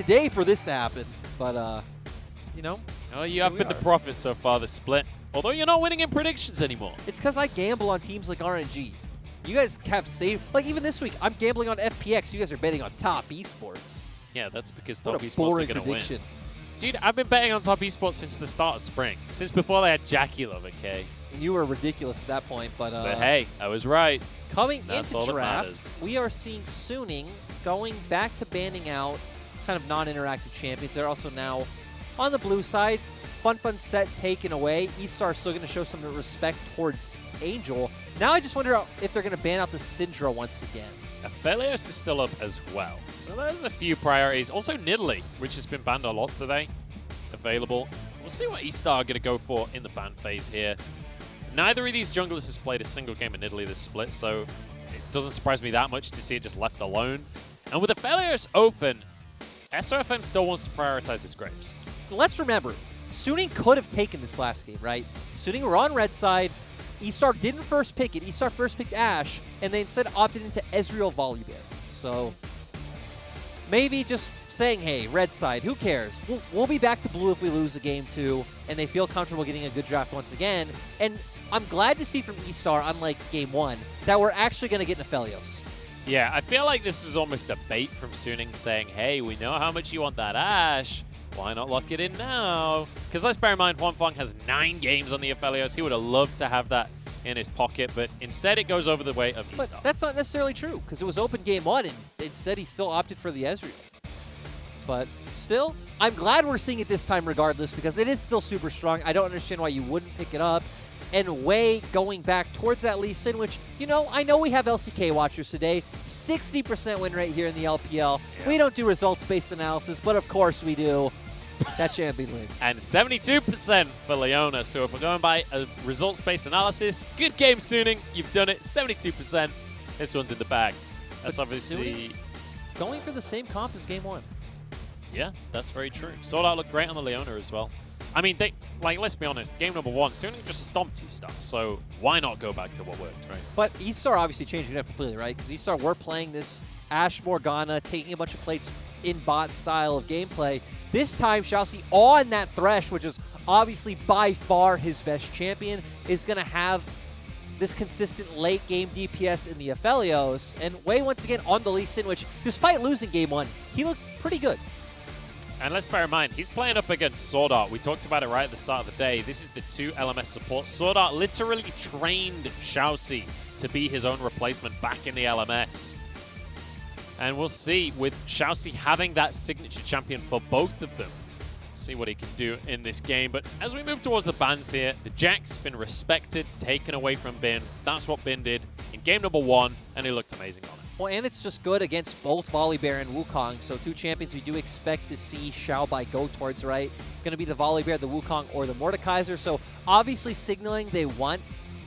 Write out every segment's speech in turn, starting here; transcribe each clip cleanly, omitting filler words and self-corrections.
today for this to happen. But, you know. Oh, you have been the prophet so far this split. Although you're not winning in predictions anymore. It's because I gamble on teams like RNG. You guys have saved. Like, even this week, I'm gambling on FPX. You guys are betting on top esports. Yeah, that's because What top a esports boring are going to win. prediction. Dude, I've been betting on top esports since the start of spring. Since before they had Jackie Love, okay? You were ridiculous at that point, but hey, I was right. coming That's all into that draft, matters. we are seeing Suning going back to banning out kind of non-interactive champions. They're also now on the blue side. Fun set taken away. eStar still going to show some respect towards Angel. Now I just wonder if they're going to ban out the Syndra once again. Aphelios is still up as well. So there's a few priorities. Also Nidalee, which has been banned a lot today, available. We'll see what eStar are going to go for in the ban phase here. Neither of these junglers has played a single game of Nidalee this split, so it doesn't surprise me that much to see it just left alone. And with Aphelios open, SofM still wants to prioritize his Grapes. Let's remember, Suning could have taken this last game, right? Suning were on red side. eStar didn't first pick it. eStar first picked Ashe, and they instead opted into Ezreal Volibear. So maybe just saying, hey, red side, who cares? We'll be back to blue if we lose a game too, and they feel comfortable getting a good draft once again. And I'm glad to see from eStar, unlike game one, that we're actually going to get an Aphelios. Yeah, I feel like this is almost a bait from Suning saying, hey, we know how much you want that Ashe. Why not lock it in now? Because let's bear in mind, huanfeng has 9 games on the Aphelios. He would have loved to have that in his pocket, but instead it goes over the way of eStar. But that's not necessarily true, because it was open game one, and instead he still opted for the Ezreal. But still, I'm glad we're seeing it this time regardless, because it is still super strong. I don't understand why you wouldn't pick it up. And Wei going back towards that Lee Sin, which, you know, I know we have LCK watchers today. 60% win rate here in the LPL. Yeah. We don't do results-based analysis, but of course we do. That champion wins. And 72% for Leona. So if we're going by a results-based analysis, good game Suning. You've done it. 72%. This one's in the bag. That's but obviously going for the same comp as game one. Yeah, that's very true. SwordArt looked great on the Leona as well. I mean, let's be honest, game number one, Suning just stomped eStar, so why not go back to what worked, right? But eStar obviously changed it up completely, right? Because eStar were playing this Ashe Morgana, taking a bunch of plates in bot style of gameplay. This time, Xiaobai on that Thresh, which is obviously by far his best champion, is going to have this consistent late game DPS in the Aphelios. And Wei once again on the Lee Sin, which despite losing game one, he looked pretty good. And let's bear in mind, he's playing up against SwordArt. We talked about it right at the start of the day. This is the 2 LMS support. SwordArt literally trained Xiaobai to be his own replacement back in the LMS. And we'll see with Xiaobai having that signature champion for both of them. See what he can do in this game. But as we move towards the bans here, the Jack's been respected, taken away from Bin. That's what Bin did in game number one, and he looked amazing on it. Well, and it's just good against both Volibear and Wukong. So 2 champions we do expect to see Xiaobai go towards, right? Going to be the Volibear, the Wukong, or the Mordekaiser. So obviously signaling they want.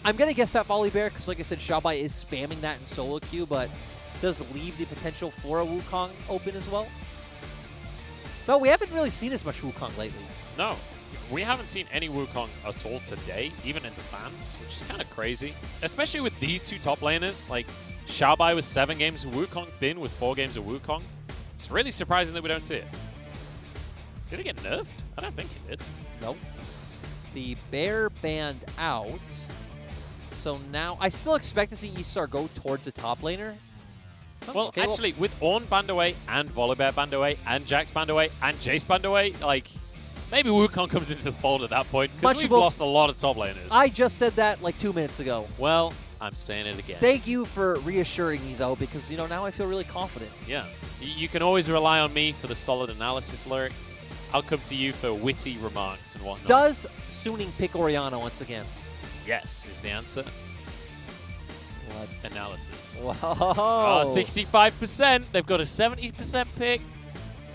I'm going to guess that Volibear, because like I said, Xiaobai is spamming that in solo queue, but does leave the potential for a Wukong open as well. But we haven't really seen as much Wukong lately. No, we haven't seen any Wukong at all today, even in the bans, which is kind of crazy. Especially with these 2 top laners, like Xiaobai with 7 games of Wukong, Bin with 4 games of Wukong. It's really surprising that we don't see it. Did it get nerfed? I don't think it did. Nope. The Bear banned out. So now, I still expect to see eStar go towards the top laner. Oh, well, okay, actually, with Ornn banned away, and Volibear banned away, and Jax banned away, and Jace banned away, like, maybe Wukong comes into the fold at that point, because we've lost a lot of top laners. I just said that like 2 minutes ago. Well, I'm saying it again. Thank you for reassuring me, though, because, you know, now I feel really confident. Yeah. You can always rely on me for the solid analysis, Lyric. I'll come to you for witty remarks and whatnot. Does Suning pick Orianna once again? Yes, is the answer. Let's... Analysis. Whoa. Oh, 65%. They've got a 70% pick.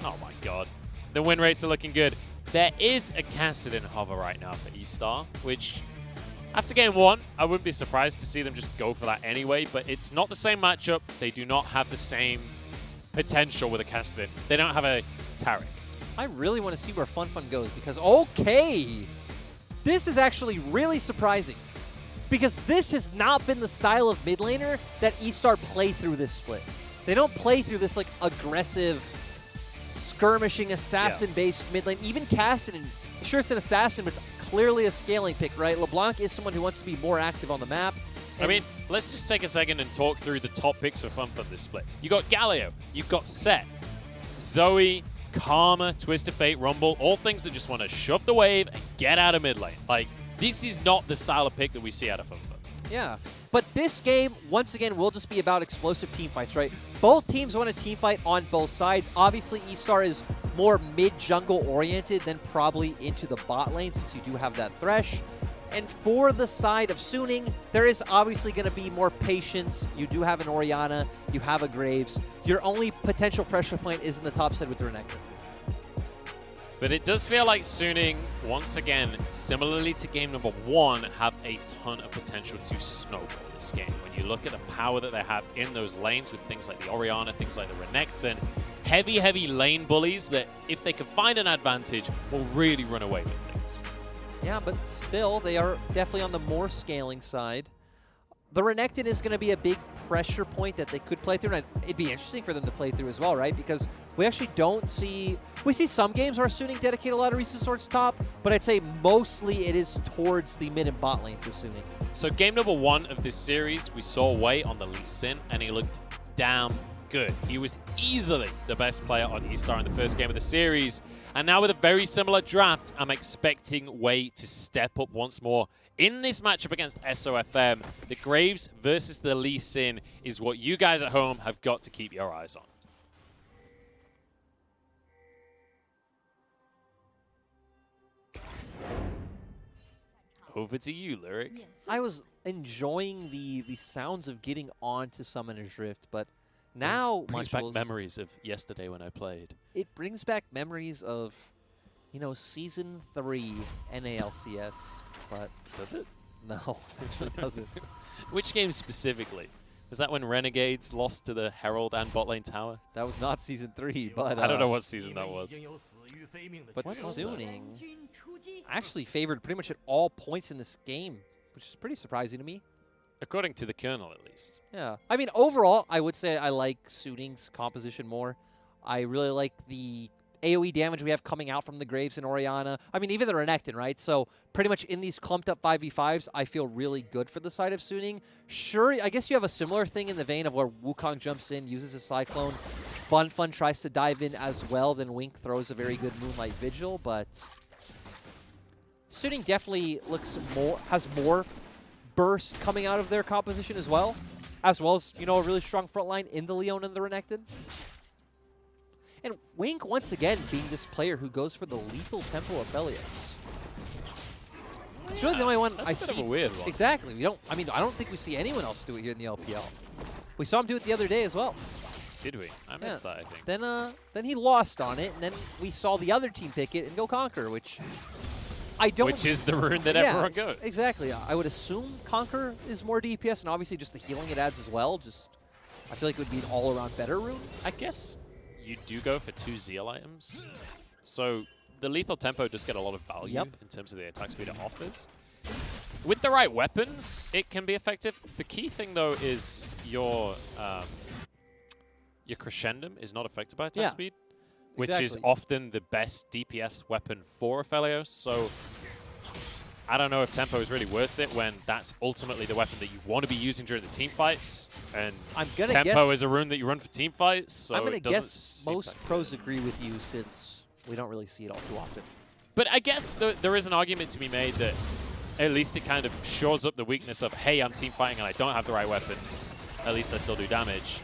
Oh, my God. The win rates are looking good. There is a Kassadin hover right now for eStar, which... After game one, I wouldn't be surprised to see them just go for that anyway, but it's not the same matchup. They do not have the same potential with a Kassadin. They don't have a Taric. I really want to see where Fenfen goes because, okay, this is actually really surprising because this has not been the style of mid laner that eStar play through this split. They don't play through this like aggressive skirmishing, assassin-based mid lane. Even Kassadin, sure it's an assassin, but it's clearly a scaling pick, right? LeBlanc is someone who wants to be more active on the map. I mean, let's just take a second and talk through the top picks for Fenfen this split. You got Galio, you've got Set, Zoe, Karma, Twisted Fate, Rumble, all things that just want to shove the wave and get out of mid lane. Like, this is not the style of pick that we see out of Fenfen. Yeah, but this game, once again, will just be about explosive team fights, right? Both teams want a team fight on both sides. Obviously, eStar is more mid-jungle oriented than probably into the bot lane, since you do have that Thresh. And for the side of Suning, there is obviously going to be more patience. You do have an Orianna, you have a Graves. Your only potential pressure point is in the top side with the Renekton. But it does feel like Suning, once again, similarly to game number 1, have a ton of potential to snowball this game. When you look at the power that they have in those lanes with things like the Orianna, things like the Renekton, heavy lane bullies that, if they can find an advantage, will really run away with things. Yeah, but still, they are definitely on the more scaling side. The Renekton is going to be a big pressure point that they could play through, and it'd be interesting for them to play through as well, right? Because we actually don't see... We see some games where Suning dedicate a lot of resources towards top, but I'd say mostly it is towards the mid and bot lane for Suning. So game number 1 of this series, we saw Wei on the Lee Sin, and he looked damn good. He was easily the best player on eStar in the first game of the series. And now with a very similar draft, I'm expecting Wei to step up once more. In this matchup against SofM, the Graves versus the Lee Sin is what you guys at home have got to keep your eyes on. Over to you, Lyric. I was enjoying the sounds of getting onto Summoner's Rift, but now, brings back memories of yesterday when I played. It brings back memories of, you know, Season 3 NALCS, but... Does it? No, it doesn't. Which game specifically? Was that when Renegades lost to the Herald and bot lane tower? That was not Season 3, but... I don't know what season that was. But Suning actually favored pretty much at all points in this game, which is pretty surprising to me. According to the Colonel, at least. Yeah. I mean, overall, I would say I like Suning's composition more. I really like the AoE damage we have coming out from the Graves and Orianna. I mean, even the Renekton, right? So pretty much in these clumped up 5v5s, I feel really good for the side of Suning. Sure, I guess you have a similar thing in the vein of where Wukong jumps in, uses a Cyclone. Fenfen tries to dive in as well, then Wink throws a very good Moonlight Vigil, but Suning definitely has more burst coming out of their composition as well as, you know, a really strong front line in the Leona and the Renekton. And Wink, once again, being this player who goes for the lethal tempo of Aphelios. It's really the only one I see. That's a bit of a weird one. Exactly. I don't think we see anyone else do it here in the LPL. We saw him do it the other day as well. Did we? I missed that, I think. Then he lost on it, and then we saw the other team pick it and go Conquer, which Which is the rune that everyone goes. Exactly. I would assume Conquer is more DPS, and obviously just the healing it adds as well. I feel like it would be an all-around better rune. I guess you do go for 2 Zeal items. So the lethal tempo does get a lot of value in terms of the attack speed it offers. With the right weapons, it can be effective. The key thing, though, is your crescendum is not affected by attack speed, which is often the best DPS weapon for Aphelios. So I don't know if tempo is really worth it when that's ultimately the weapon that you want to be using during the team fights. And tempo is a rune that you run for team fights. So I'm going to guess most pros agree with you, since we don't really see it all too often. But I guess there is an argument to be made that at least it kind of shores up the weakness of, hey, I'm team fighting and I don't have the right weapons. At least I still do damage.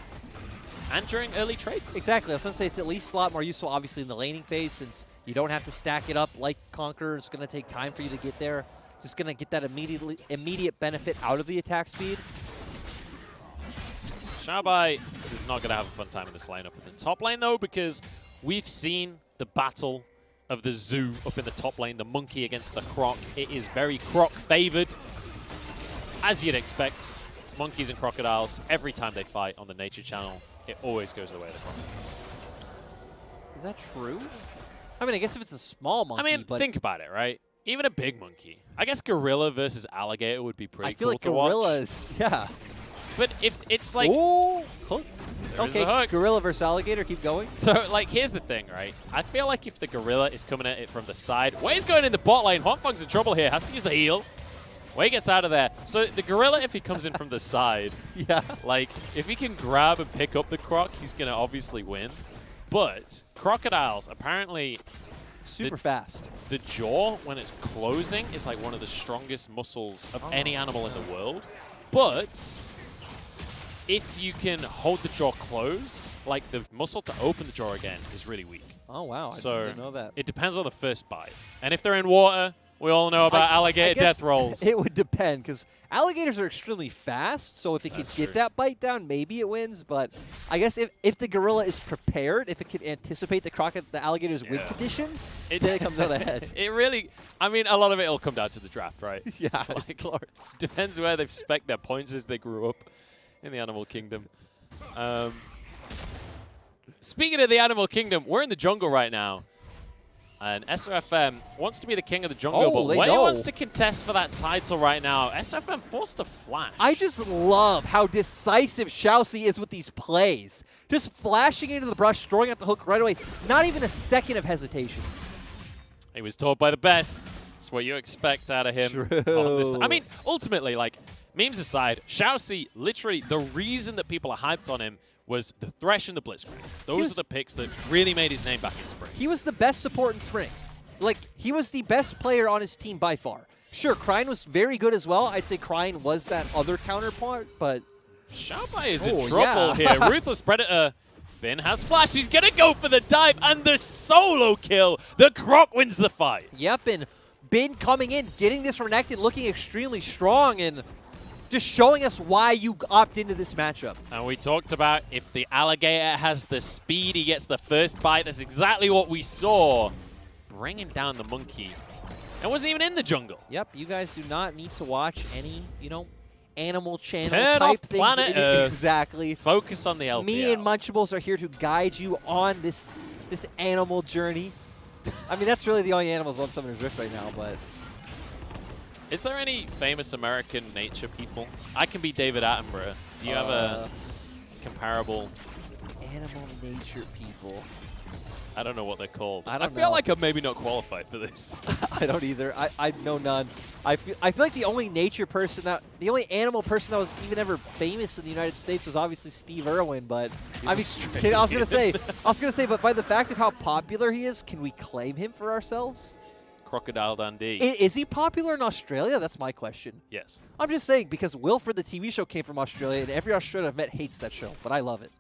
And during early trades. Exactly. I was going to say it's at least a lot more useful, obviously, in the laning phase, since you don't have to stack it up like Conquer. It's going to take time for you to get there. Just going to get that immediate benefit out of the attack speed. Xiaobai is not going to have a fun time in this lineup in the top lane, though, because we've seen the battle of the zoo up in the top lane, the monkey against the croc. It is very croc-favored, as you'd expect. Monkeys and crocodiles, every time they fight on the Nature Channel, it always goes the way of the croc. Is that true? I mean, I guess if it's a small monkey, I mean, think about it, right? Even a big monkey. I guess gorilla versus alligator would be pretty cool to watch. I feel like gorillas, yeah. But if it's like... Ooh! There's the hook. Gorilla versus alligator, keep going. So, like, here's the thing, right? I feel like if the gorilla is coming at it from the side, Wei's going in the bot lane. Huanfeng's in trouble here. Has to use the heal. Wei gets out of there. So the gorilla, if he comes in from the side, yeah, like, if he can grab and pick up the croc, he's going to obviously win. But crocodiles, apparently... super fast. The jaw, when it's closing, is like one of the strongest muscles of any animal in the world. But if you can hold the jaw closed, like the muscle to open the jaw again is really weak. Oh, wow. So I didn't know that. It depends on the first bite. And if they're in water, we all know about alligator death rolls. It would depend, because alligators are extremely fast, so if it can get that bite down, maybe it wins. But I guess if the gorilla is prepared, if it can anticipate the alligator's wind conditions, then it comes out ahead. It really, I mean, a lot of it will come down to the draft, right? Yeah, like, of course. Depends where they've spec'd their points as they grew up in the animal kingdom. Speaking of the animal kingdom, we're in the jungle right now. And SofM wants to be the king of the jungle, but Wei wants to contest for that title right now. SofM forced to flash. I just love how decisive Xiaobai is with these plays. Just flashing into the brush, throwing out the hook right away. Not even a second of hesitation. He was taught by the best. That's what you expect out of him. True. I mean, ultimately, like, memes aside, Xiaobai, literally, the reason that people are hyped on him was the Thresh and the Blitzcrank. Those are the picks that really made his name back in spring. He was the best support in spring. Like, he was the best player on his team by far. Sure, Krine was very good as well. I'd say Krine was that other counterpart, but... Xiaobai is in trouble here. Ruthless Predator. Bin has flash. He's going to go for the dive and the solo kill. The Croc wins the fight. Yep, and Bin coming in, getting this Renekton, looking extremely strong, and just showing us why you opt into this matchup. And we talked about if the alligator has the speed, he gets the first bite. That's exactly what we saw. Bringing down the monkey. It wasn't even in the jungle. Yep, you guys do not need to watch any, you know, animal channel Turn type off things. Planet Earth. Exactly. Focus on the LPL. Me and Munchables are here to guide you on this animal journey. I mean, that's really the only animals on Summoner's Rift right now, but... Is there any famous American nature people? I can be David Attenborough. Do you have a comparable... Animal nature people. I don't know what they're called. I feel like I'm maybe not qualified for this. I don't either. I know none. I feel like the only the only animal person that was even ever famous in the United States was obviously Steve Irwin. But I mean, I was gonna say, but by the fact of how popular he is, can we claim him for ourselves? Crocodile Dundee. Is he popular in Australia? That's my question. Yes. I'm just saying, because Wilfred, the TV show, came from Australia, and every Australian I've met hates that show, but I love it.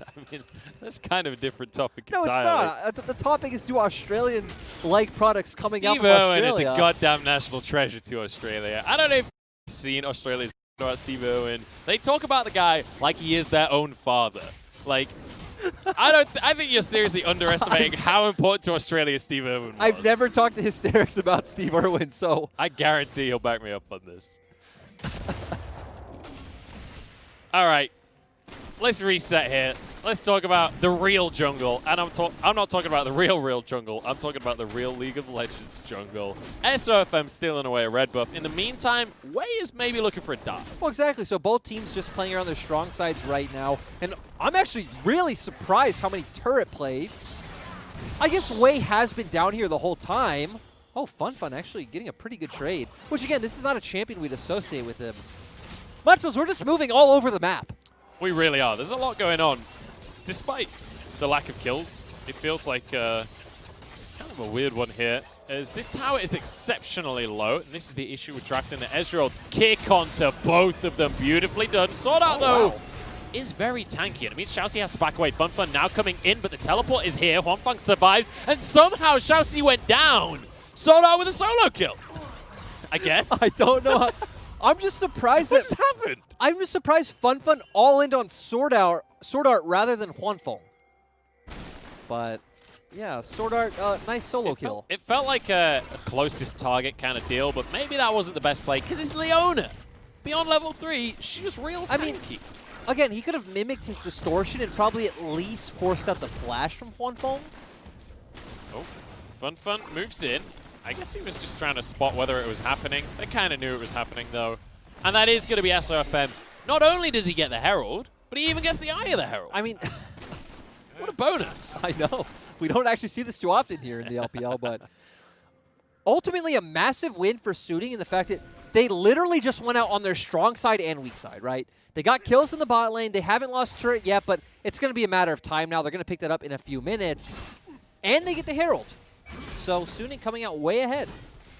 I mean, that's kind of a different topic No, entirely. it's not. The topic is, do Australians like products coming out Steve from Irwin Australia? is a goddamn national treasure to Australia. I don't know if you've seen Australians talk about Steve Irwin. They talk about the guy like he is their own father. Like, I think you're seriously underestimating how important to Australia Steve Irwin was. I've never talked to hysterics about Steve Irwin, so... I guarantee he'll back me up on this. All right. Let's reset here. Let's talk about the real jungle. And I'm not talking about the real jungle. I'm talking about the real League of Legends jungle. SofM stealing away a red buff. In the meantime, Wei is maybe looking for a dive. Well, exactly. So both teams just playing around their strong sides right now. And I'm actually really surprised how many turret plays. I guess Wei has been down here the whole time. Oh, Fenfen actually getting a pretty good trade. Which, again, this is not a champion we'd associate with him. Munchables, we're just moving all over the map. We really are. There's a lot going on. Despite the lack of kills, it feels like kind of a weird one here, as this tower is exceptionally low, and this is the issue with drafting the Ezreal. Kick onto both of them. Beautifully done. SwordArt, though, is very tanky, and it means Xiaobai has to back away. Fenfen now coming in, but the teleport is here. Huanfeng survives, and somehow Xiaobai went down. SwordArt with a solo kill, I guess. I don't know. I'm just surprised what just happened. I'm just surprised Fenfen all in on SwordArt rather than huanfeng. But yeah, SwordArt, nice solo kill. It felt like a closest target kind of deal, but maybe that wasn't the best play because it's Leona. Beyond level 3, she was real tanky. I mean, again, he could have mimicked his distortion and probably at least forced out the flash from huanfeng. Oh, Fenfen moves in. I guess he was just trying to spot whether it was happening. They kind of knew it was happening, though. And that is going to be SofM. Not only does he get the Herald, But he even gets the Eye of the Herald. I mean, what a bonus. I know. We don't actually see this too often here in the LPL, but ultimately a massive win for Suning in the fact that they literally just went out on their strong side and weak side, right? They got kills in the bot lane. They haven't lost turret yet, but it's going to be a matter of time now. They're going to pick that up in a few minutes. And they get the Herald. So Suning coming out way ahead.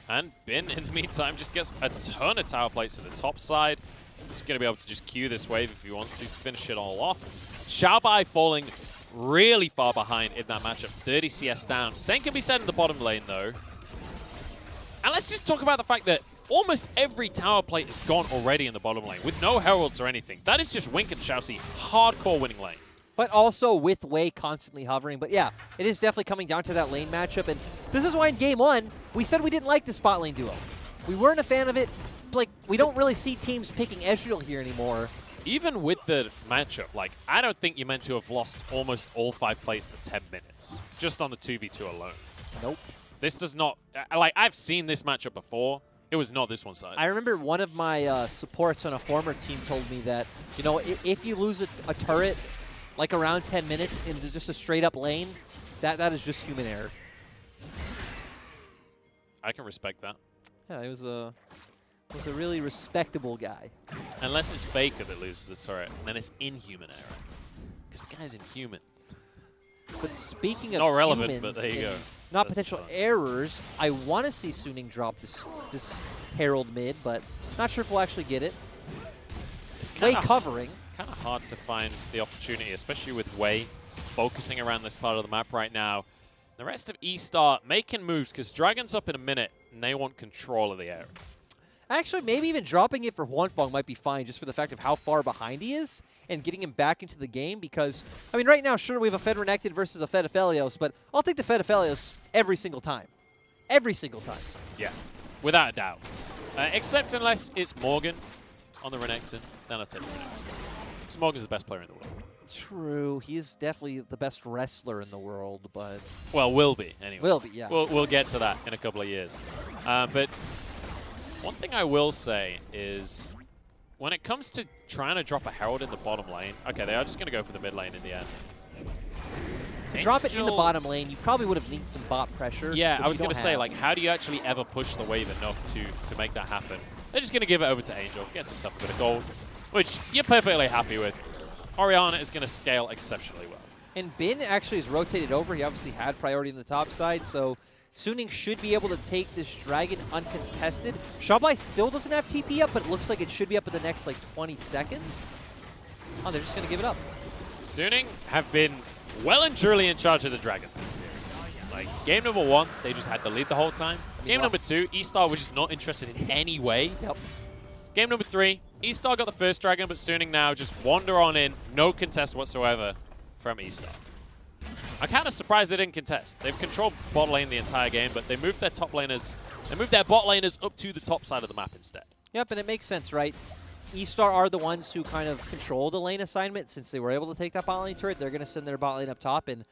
And Bin, in the meantime, just gets a ton of tower plates to the top side. He's going to be able to just queue this wave if he wants to finish it all off. Xiaobai falling really far behind in that matchup. 30 CS down. Same can be said in the bottom lane, though. And let's just talk about the fact that almost every tower plate is gone already in the bottom lane, with no heralds or anything. That is just Wink and Xiaobai hardcore winning lane. But also with Wei constantly hovering. But yeah, it is definitely coming down to that lane matchup. And this is why in game 1, we said we didn't like the spot lane duo. We weren't a fan of it. Like, we don't really see teams picking Ezreal here anymore. Even with the matchup, like, I don't think you're meant to have lost almost all 5 plates in 10 minutes, just on the 2v2 alone. Nope. This does not, like, I've seen this matchup before. It was not this one side. I remember one of my supports on a former team told me that, you know, if you lose a turret, like around 10 minutes into just a straight up lane, that is just human error. I can respect that. Yeah, it was a really respectable guy. Unless it's Faker that loses the turret, and then it's inhuman error. Because the guy's inhuman. But speaking it's of not relevant, humans, but there you go. Not That's potential fun. errors, I want to see Suning drop this Herald mid, but not sure if we'll actually get it. It's Wei kinda covering. kind of hard to find the opportunity, especially with Wei focusing around this part of the map right now. The rest of eStar making moves, because Dragon's up in a minute, and they want control of the area. Actually, maybe even dropping it for huanfeng might be fine, just for the fact of how far behind he is, and getting him back into the game, because, I mean, right now, sure, we have a Fed Renekton versus a Fed Aphelios, but I'll take the Fed Aphelios every single time. Every single time. Yeah, without a doubt. Except unless it's Morgan on the Renekton, then I'll take the Renekton. Because Morgan's the best player in the world. True, he is definitely the best wrestler in the world, but... Well, will be, anyway. Will be, yeah. We'll get to that in a couple of years. But one thing I will say is, when it comes to trying to drop a Herald in the bottom lane, okay, they are just going to go for the mid lane in the end. To drop it in the bottom lane, you probably would have needed some bot pressure. Yeah, I was going to say, like, how do you actually ever push the wave enough to make that happen? They're just going to give it over to Angel, gets himself a bit of gold, which you're perfectly happy with. Orianna is going to scale exceptionally well. And Bin actually is rotated over. He obviously had priority on the top side, so Suning should be able to take this Dragon uncontested. Xiaobai still doesn't have TP up, but it looks like it should be up in the next, like, 20 seconds. Oh, they're just going to give it up. Suning have been well and truly in charge of the Dragons this series. Like, game number 1, they just had the lead the whole time. Game number 2, eStar was just not interested in any way. Yep. Game number 3, eStar got the first Dragon, but Suning now just wander on in, no contest whatsoever from eStar. I'm kind of surprised they didn't contest. They've controlled bot lane the entire game, but they moved their top laners, they moved their bot laners up to the top side of the map instead. Yep, and it makes sense, right? eStar are the ones who kind of control the lane assignment. Since they were able to take that bot lane turret, they're going to send their bot lane up top, and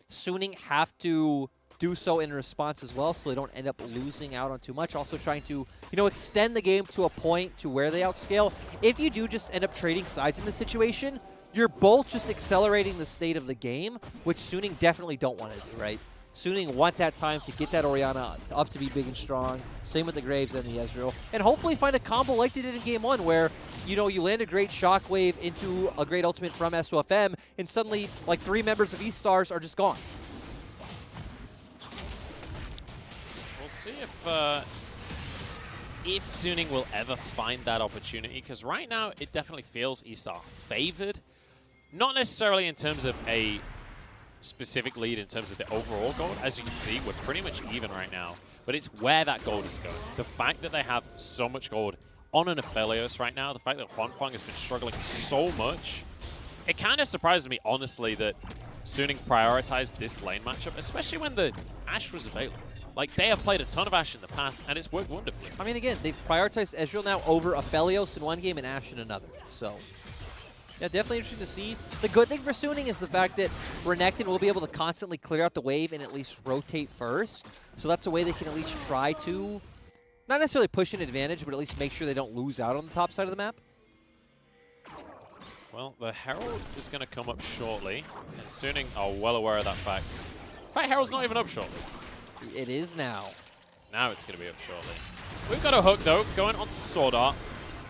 Suning have to do so in response as well, so they don't end up losing out on too much. Also trying to, you know, extend the game to a point to where they outscale. If you do just end up trading sides in this situation, you're both just accelerating the state of the game, which Suning definitely don't want to do, right? Suning want that time to get that Orianna up to be big and strong. Same with the Graves and the Ezreal. And hopefully find a combo like they did in Game 1 where, you know, you land a great shockwave into a great ultimate from SofM, and suddenly, like, 3 members of eStars are just gone. We'll see if Suning will ever find that opportunity, because right now it definitely feels eStar favored. Not necessarily in terms of a specific lead in terms of the overall gold. As you can see, we're pretty much even right now, but it's where that gold is going. The fact that they have so much gold on an Aphelios right now, the fact that huanfeng has been struggling so much, it kind of surprises me, honestly, that Suning prioritized this lane matchup, especially when the Ashe was available. Like, they have played a ton of Ashe in the past, and it's worked wonderfully. I mean, again, they've prioritized Ezreal now over Aphelios in one game and Ashe in another. So, yeah, definitely interesting to see. The good thing for Suning is the fact that Renekton will be able to constantly clear out the wave and at least rotate first. So that's a way they can at least try to, not necessarily push an advantage, but at least make sure they don't lose out on the top side of the map. Well, the Herald is going to come up shortly, and Suning are well aware of that fact. In fact, Herald's not even up shortly. It is now. Now it's going to be up shortly. We've got a hook, though, going on to SwordArt.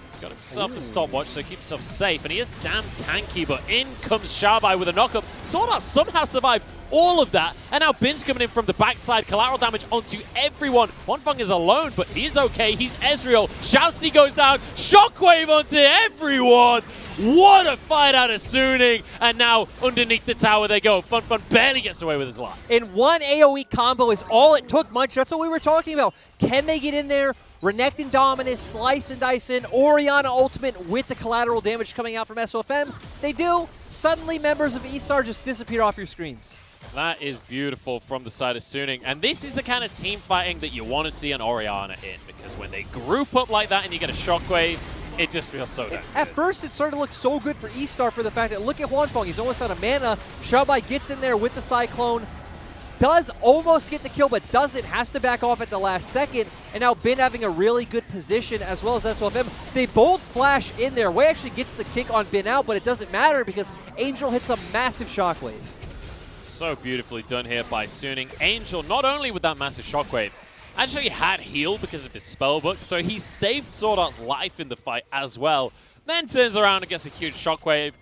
He's got himself a stopwatch, so he keeps himself safe, and he is damn tanky, but in comes Xiaobai with a knockup. SwordArt somehow survived all of that, and now Bin's coming in from the backside, collateral damage onto everyone. huanfeng is alone, but he's okay. He's Ezreal. Xiaobai goes down, shockwave onto everyone. What a fight out of Suning, and now underneath the tower they go. Fenfen barely gets away with his life. And one AoE combo is all it took, Munch. That's what we were talking about. Can they get in there? Renekton Dominus, slice and dice in, Orianna ultimate with the collateral damage coming out from SofM. They do. Suddenly members of eStar just disappear off your screens. That is beautiful from the side of Suning, and this is the kind of team fighting that you want to see an Orianna in, because when they group up like that and you get a shockwave, it just feels so good. At first, it started to look so good for eStar for the fact that, look at huanfeng, he's almost out of mana. Xiaobai gets in there with the Cyclone, does almost get the kill, but doesn't, has to back off at the last second. And now Bin having a really good position, as well as SofM. They both flash in there. Wei actually gets the kick on Bin out, but it doesn't matter because Angel hits a massive shockwave. So beautifully done here by Suning. Angel, not only with that massive shockwave, actually had heal because of his spellbook, so he saved SwordArt's life in the fight as well. Then turns around and gets a huge shockwave,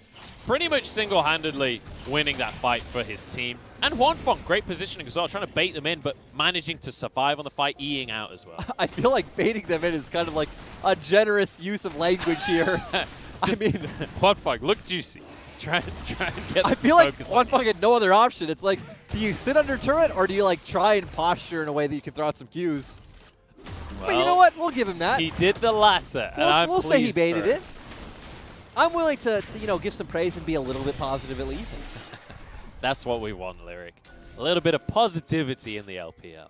pretty much single-handedly winning that fight for his team. And huanfeng, great positioning as well, trying to bait them in, but managing to survive on the fight, Eing out as well. I feel like baiting them in is kind of like a generous use of language here. Just, I mean, huanfeng, look juicy. Try and get I feel like huanfeng had no other option. It's like, do you sit under turret or do you like try and posture in a way that you can throw out some Qs? Well, but you know what? We'll give him that. He did the latter. We'll say he baited it. I'm willing to you know, give some praise and be a little bit positive at least. That's what we want, Lyric. A little bit of positivity in the LPL.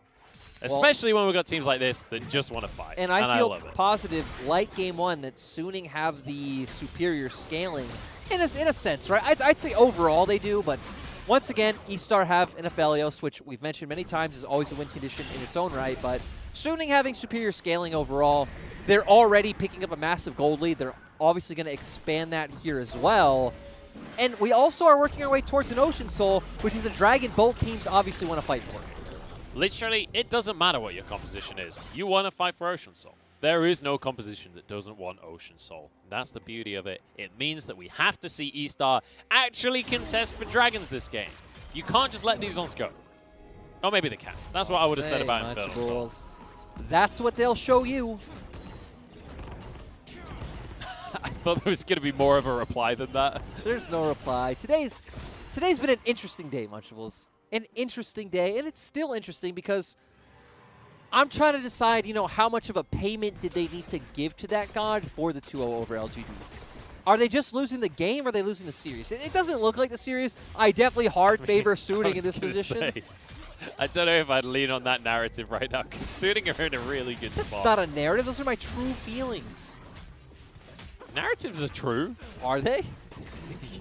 Especially when we've got teams like this that just want to fight. And I feel positive, like Game 1, that Suning have the superior scaling in a sense, right? I'd say overall they do, but once again, eStar have an Aphelios, which we've mentioned many times is always a win condition in its own right, but Suning having superior scaling overall, they're already picking up a massive gold lead. They're obviously going to expand that here as well. And we also are working our way towards an Ocean Soul, which is a dragon both teams obviously want to fight for. Literally, it doesn't matter what your composition is. You want to fight for Ocean Soul. There is no composition that doesn't want Ocean Soul. That's the beauty of it. It means that we have to see eStar actually contest for dragons this game. You can't just let these ones go. Or maybe they can. That's what I would have said about Infernal Soul. That's what they'll show you. I thought there was going to be more of a reply than that. There's no reply. Today's been an interesting day, Munchables. An interesting day, and it's still interesting because I'm trying to decide, you know, how much of a payment did they need to give to that god for the 2-0 over LGD? Are they just losing the game, or are they losing the series? It doesn't look like the series. I definitely hard favor Suning in this position. I don't know if I'd lean on that narrative right now, because Suning are in a really good spot. That's not a narrative. Those are my true feelings. Narratives are true. Are they?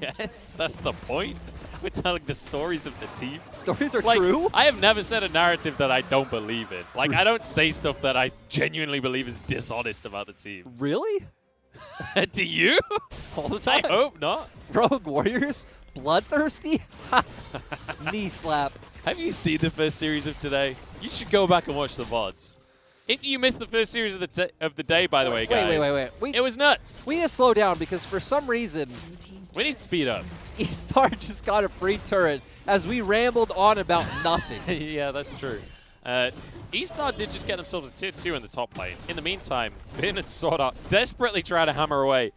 Yes, that's the point. We're telling the stories of the team. Stories are true? I have never said a narrative that I don't believe in. Like, I don't say stuff that I genuinely believe is dishonest about the team. Really? Do you? All the time? I hope not. Rogue Warriors? Bloodthirsty? Knee slap. Have you seen the first series of today? You should go back and watch the VODs. If you missed the first series of the day, by the way, guys, wait. It was nuts. We need to slow down because for some reason, we need to speed up. eStar just got a free turret as we rambled on about nothing. Yeah, that's true. eStar did just get themselves a tier 2 in the top lane. In the meantime, Bin and SwordArt desperately try to hammer away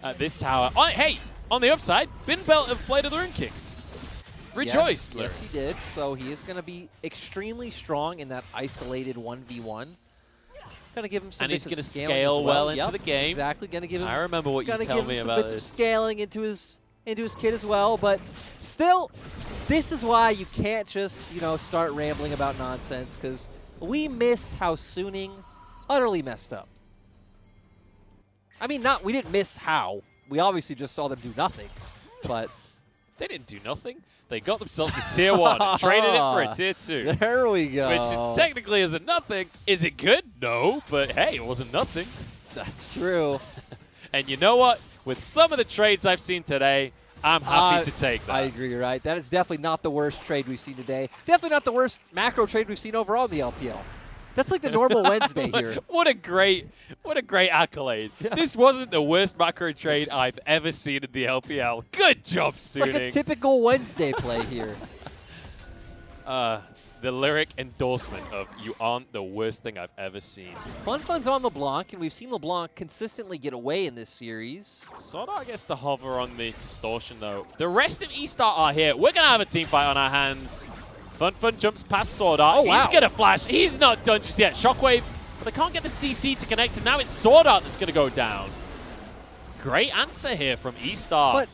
at this tower. Oh, hey, on the upside, Bin Belt have played of the Rune King. Rejoice! Yes, he did. So he is going to be extremely strong in that isolated 1v1. Going to give him some bits of scaling. And he's going to scale well into the game. Exactly. Going to give him. I remember what you told me about this. Bits of scaling into his kit as well. But still, this is why you can't just start rambling about nonsense, because we missed how Suning utterly messed up. I mean, we didn't miss how. We obviously just saw them do nothing, but they didn't do nothing. They got themselves a tier 1 and traded it for a tier 2. There we go. Which technically isn't nothing. Is it good? No, but hey, it wasn't nothing. That's true. And you know what? with some of the trades I've seen today, I'm happy to take that. I agree, right? That is definitely not the worst trade we've seen today. Definitely not the worst macro trade we've seen overall in the LPL. That's like the normal Wednesday here. What a great accolade. Yeah. This wasn't the worst macro trade I've ever seen in the LPL. Good job, Suning. Like a typical Wednesday play here. The lyric endorsement of "You aren't the worst thing I've ever seen." Fenfen's on LeBlanc, and we've seen LeBlanc consistently get away in this series. SwordArt gets to hover on the distortion, though. The rest of eStar are here. We're going to have a team fight on our hands. Fenfen jumps past SwordArt. Oh, wow. He's going to flash. He's not done just yet. Shockwave, but they can't get the CC to connect, and now it's SwordArt that's going to go down. Great answer here from eStar. But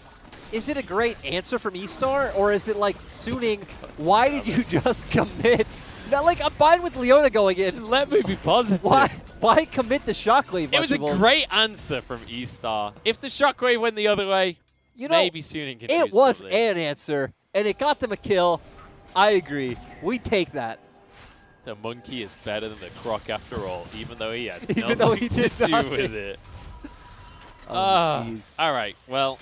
is it a great answer from eStar, or is it like, Suning, why did you just commit? Now, like, I'm fine with Leona going in. Just let me be positive. Why commit the Shockwave? It was a great answer from eStar. If the Shockwave went the other way, maybe Suning can do It was something. an answer, and it got them a kill. I agree. We take that. The monkey is better than the croc after all, even though he had Even though he nothing did to do nothing. with it. Oh, jeez. All right, well,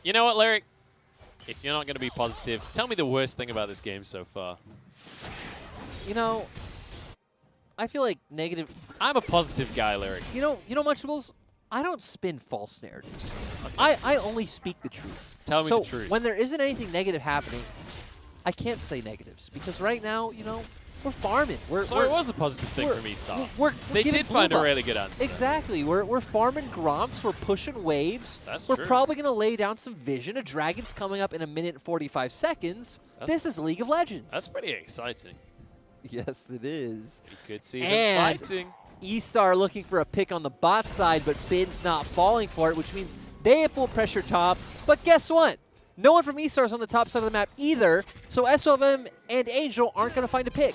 you know what, Lyric? If you're not going to be positive, tell me the worst thing about this game so far. You know, I feel like negative. I'm a positive guy, Lyric. You know, Munchables, I don't spin false narratives. Okay. I only speak the truth. Tell me the truth. When there isn't anything negative happening, I can't say negatives because right now, we're farming. So it was a positive thing from eStar. They did find a really good answer. Exactly. We're farming Gromps. We're pushing waves. That's we're true. probably going to lay down some vision. A dragon's coming up in 1 minute and 45 seconds. This is League of Legends. That's pretty exciting. Yes, it is. You could see them fighting. eStar looking for a pick on the bot side, but Bin's not falling for it, which means they have full pressure top. But guess what? No one from eStar is on the top side of the map either, so SofM and Angel aren't going to find a pick.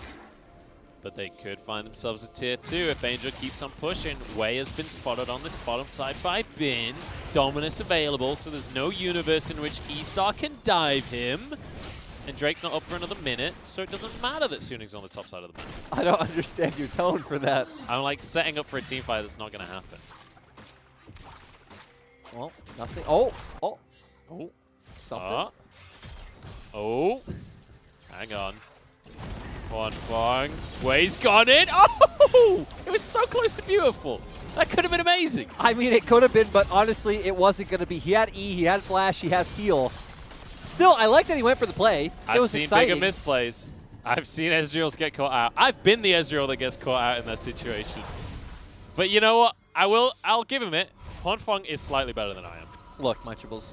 But they could find themselves a tier 2 if Angel keeps on pushing. Wei has been spotted on this bottom side by Bin. Dominus available, so there's no universe in which eStar can dive him. And Drake's not up for another minute, so it doesn't matter that Suning's on the top side of the map. I don't understand your tone for that. I'm like setting up for a team fight that's not going to happen. Well, nothing. Oh. Something. Oh. Hang on. huanfeng. Wei's gone in. Oh! It was so close to beautiful. That could have been amazing. I mean, it could have been, but honestly, it wasn't going to be. He had E, he had Flash, he has Heal. Still, I like that he went for the play. I've was seen exciting. bigger misplays. I've seen Ezreals get caught out. I've been the Ezreal that gets caught out in that situation. But you know what? I'll give him it. huanfeng is slightly better than I am. Look, Munchables,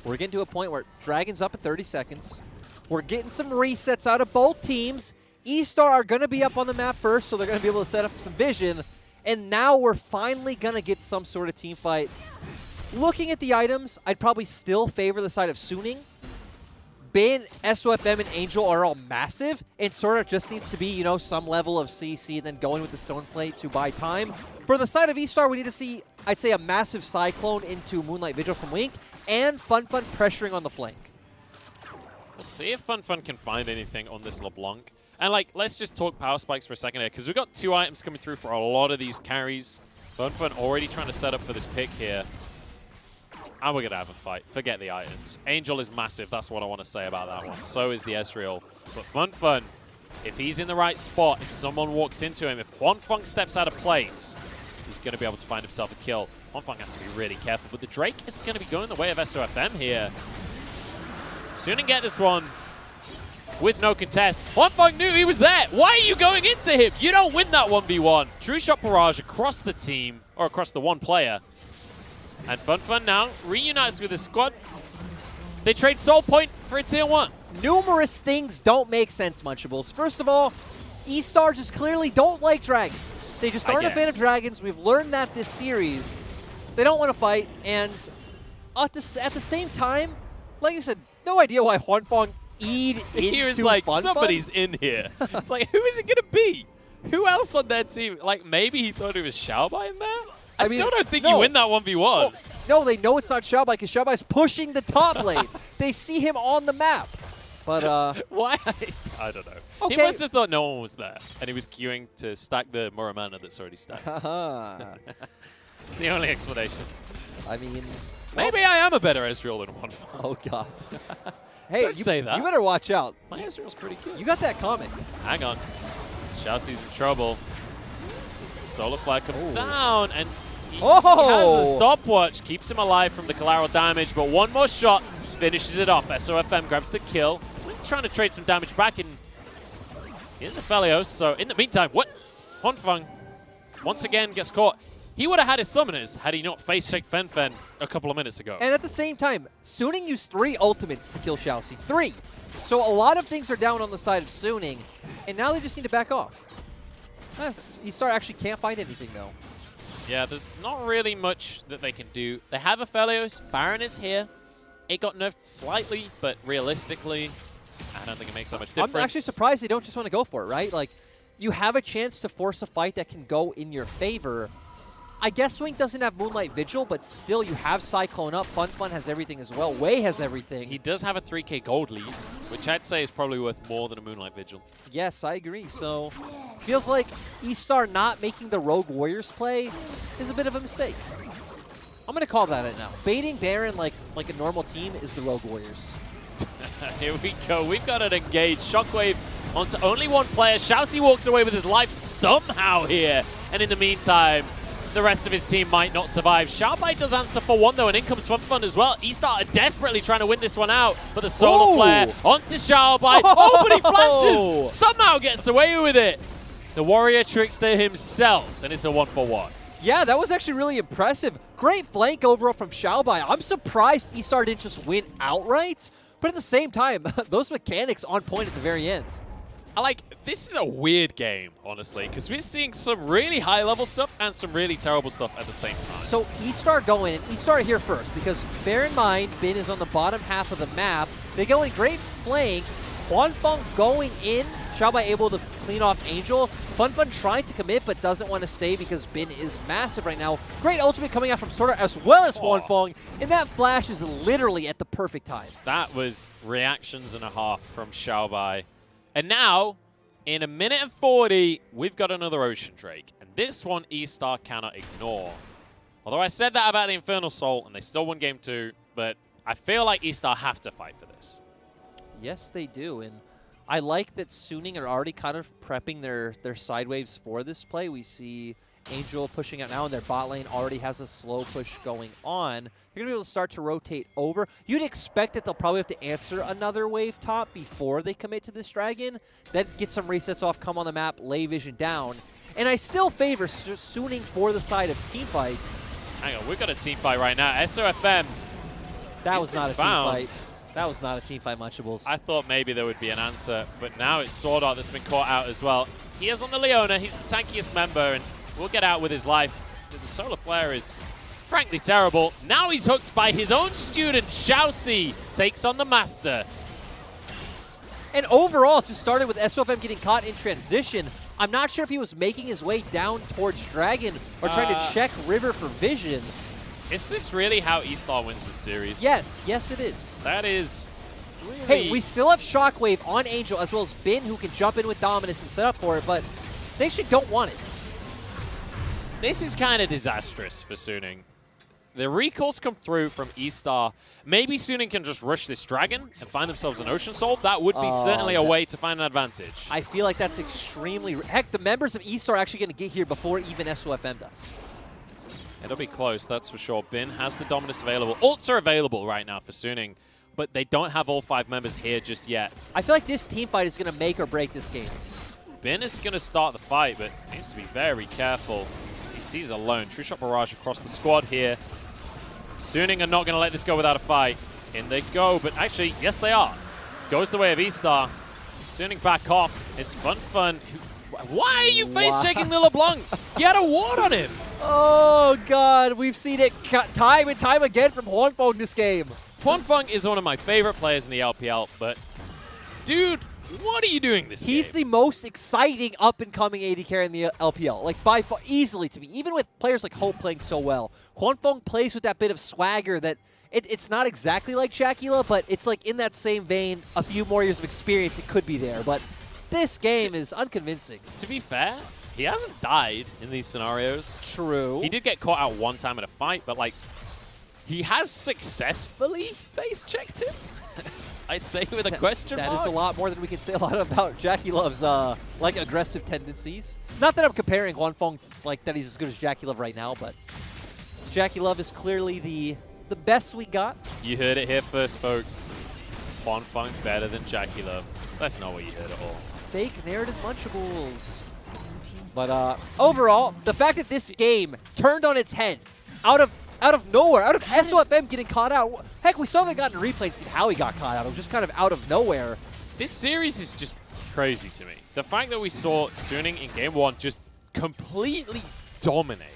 we're getting to a point where Dragon's up at 30 seconds. We're getting some resets out of both teams. eStar are going to be up on the map first, so they're going to be able to set up some vision. And now we're finally going to get some sort of team fight. Looking at the items, I'd probably still favor the side of Suning. Bin, SofM, and Angel are all massive, and SwordArt just needs to be, some level of CC, and then going with the Stone Plate to buy time. For the side of eStar, we need to see, I'd say, a massive Cyclone into Moonlight Vigil from Wink, and Fenfen pressuring on the flank. We'll see if Fenfen can find anything on this LeBlanc. And, let's just talk power spikes for a second here, because we've got 2 items coming through for a lot of these carries. Fenfen already trying to set up for this pick here. And we're going to have a fight. Forget the items. Angel is massive. That's what I want to say about that one. So is the Ezreal. But Fenfen, if he's in the right spot, if someone walks into him, if huanfeng steps out of place, he's going to be able to find himself a kill. huanfeng has to be really careful. But the Drake is going to be going the way of SofM here. Suning get this one with no contest. huanfeng knew he was there. Why are you going into him? You don't win that 1v1. True shot barrage across the team, or across the one player. And Fenfen now reunites with his squad. They trade Soul Point for a tier 1. Numerous things don't make sense, Munchables. First of all, eStar just clearly don't like dragons. They just aren't a fan of dragons. We've learned that this series. They don't want to fight, and at the same time, like you said, no idea why huanfeng E'd into He was like, Fenfen. somebody's in here. It's like, who is it going to be? Who else on their team? Like, maybe he thought it was Xiaobai in there? I mean, still don't think you win that 1v1. No, they know it's not Xiaobai because Xiaobai's pushing the top lane. They see him on the map. But, why? I don't know. Okay. He must have thought no one was there, and he was queuing to stack the Muramana that's already stacked. It's the only explanation. I mean, Maybe I am a better Ezreal than one. Oh, God. Hey, Don't say that. You better watch out. My Ezreal's pretty good. You got that comic. Hang on. Xiaoxi's in trouble. Solar Flare comes down, and he has a stopwatch. Keeps him alive from the collateral damage, but one more shot finishes it off. SofM grabs the kill. Trying to trade some damage back, and here's Aphelios. So in the meantime, what? huanfeng once again gets caught. He would have had his summoners had he not face-checked Fenfen a couple of minutes ago. And at the same time, Suning used 3 ultimates to kill Xiaobai. 3! So a lot of things are down on the side of Suning, and now they just need to back off. eStar actually can't find anything, though. Yeah, there's not really much that they can do. They have Aphelios. Baron is here. It got nerfed slightly, but realistically, I don't think it makes that much difference. I'm actually surprised they don't just want to go for it, right? Like, you have a chance to force a fight that can go in your favor. I guess Swing doesn't have Moonlight Vigil, but still you have Cyclone up. Fun has everything as well. Wei has everything. He does have a 3k gold lead, which I'd say is probably worth more than a Moonlight Vigil. Yes, I agree. So, feels like eStar not making the Rogue Warriors play is a bit of a mistake. I'm going to call that it now. Baiting Baron like a normal team is the Rogue Warriors. Here we go. We've got an engaged Shockwave onto only one player. Xiaobai walks away with his life somehow here. And in the meantime, the rest of his team might not survive. Xiaobai does answer for one, though, and in comes Fenfen as well. eStar are desperately trying to win this one out, but the solar flare onto Xiaobai. Oh, but he flashes! Somehow gets away with it. The warrior trickster himself, and it's a 1-for-1. Yeah, that was actually really impressive. Great flank overall from Xiaobai. I'm surprised eStar didn't just win outright, but at the same time, those mechanics on point at the very end. This is a weird game, honestly, because we're seeing some really high-level stuff and some really terrible stuff at the same time. So eStar go in, and eStar here first, because bear in mind, Bin is on the bottom half of the map. They go in great flank. huanfeng going in. Xiaobai able to clean off Angel. Fenfen trying to commit, but doesn't want to stay because Bin is massive right now. Great ultimate coming out from SwordArt as well as huanfeng, and that flash is literally at the perfect time. That was reactions and a half from Xiaobai. And now, in a minute and 40, we've got another Ocean Drake. And this one, eStar cannot ignore. Although I said that about the Infernal Soul, and they still won game 2, but I feel like eStar have to fight for this. Yes, they do. And I like that Suning are already kind of prepping their side waves for this play. We see Angel pushing out now, and their bot lane already has a slow push going on. They're going to be able to start to rotate over. You'd expect that they'll probably have to answer another wave top before they commit to this dragon. Then get some resets off, come on the map, lay vision down. And I still favor Suning for the side of team fights. Hang on, we've got a team fight right now. SofM. That was not a team fight. That was not a team fight, Munchables. I thought maybe there would be an answer, but now it's SwordArt that's been caught out as well. He is on the Leona. He's the tankiest member, and will get out with his life. The solar flare is frankly terrible. Now he's hooked by his own student. Xiaobai takes on the master. And overall, it just started with SofM getting caught in transition. I'm not sure if he was making his way down towards Dragon or trying to check River for vision. Is this really how eStar wins the series? Yes, yes it is. That is really... Hey, we still have Shockwave on Angel as well as Bin who can jump in with Dominus and set up for it, but they actually don't want it. This is kind of disastrous for Suning. The recalls come through from eStar. Maybe Suning can just rush this dragon and find themselves an Ocean Soul. That would be certainly a way to find an advantage. I feel like that's extremely... Heck, the members of eStar are actually going to get here before even SofM does. It'll be close, that's for sure. Bin has the Dominus available. Ults are available right now for Suning, but they don't have all 5 members here just yet. I feel like this team fight is going to make or break this game. Bin is going to start the fight, but needs to be very careful. He sees alone. True Shot Barrage across the squad here. Suning are not going to let this go without a fight. In they go, but actually, yes they are. Goes the way of eStar. Suning back off. It's Fenfen. Why are you face-checking the LeBlanc? You had a ward on him. Oh, God. We've seen it time and time again from huanfeng this game. huanfeng is one of my favorite players in the LPL, but dude, what are you doing this game? He's the most exciting up-and-coming AD carry in the LPL. Like, by far, easily to me. Even with players like Hope playing so well. huanfeng plays with that bit of swagger that it's not exactly like Shakila, but it's like in that same vein, a few more years of experience, it could be there. But this game is unconvincing. To be fair, he hasn't died in these scenarios. True. He did get caught out one time in a fight, but like, He has successfully face-checked him. I say with a question mark. That is a lot more than we can say a lot about Jackie Love's like aggressive tendencies. Not that I'm comparing huanfeng like that he's as good as Jackie Love right now, but Jackie Love is clearly the best we got. You heard it here first, folks. huanfeng better than Jackie Love. That's not what you heard at all. Fake narrative munchables. But overall, the fact that this game turned on its head out of nowhere, out of SofM getting caught out. Heck, we saw they got in replay and see how he got caught out. It was just kind of out of nowhere. This series is just crazy to me. The fact that we saw Suning in game 1 just completely dominate.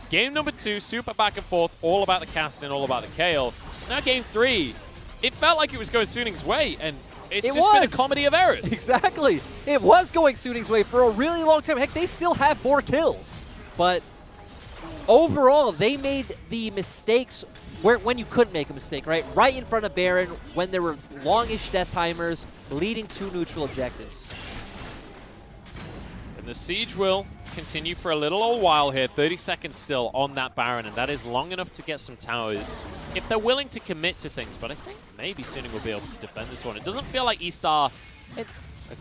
Game number 2, super back and forth, all about the casting, all about the Kale. Now game 3, it felt like it was going Suning's way, and it's just been a comedy of errors. Exactly. It was going Suning's way for a really long time. Heck, they still have more kills. But overall, they made the mistakes when you couldn't make a mistake, right? Right in front of Baron when there were longish death timers leading to neutral objectives. And the siege will continue for a little old while here. 30 seconds still on that Baron, and that is long enough to get some towers if they're willing to commit to things. But I think maybe Suning will be able to defend this one. It doesn't feel like eStar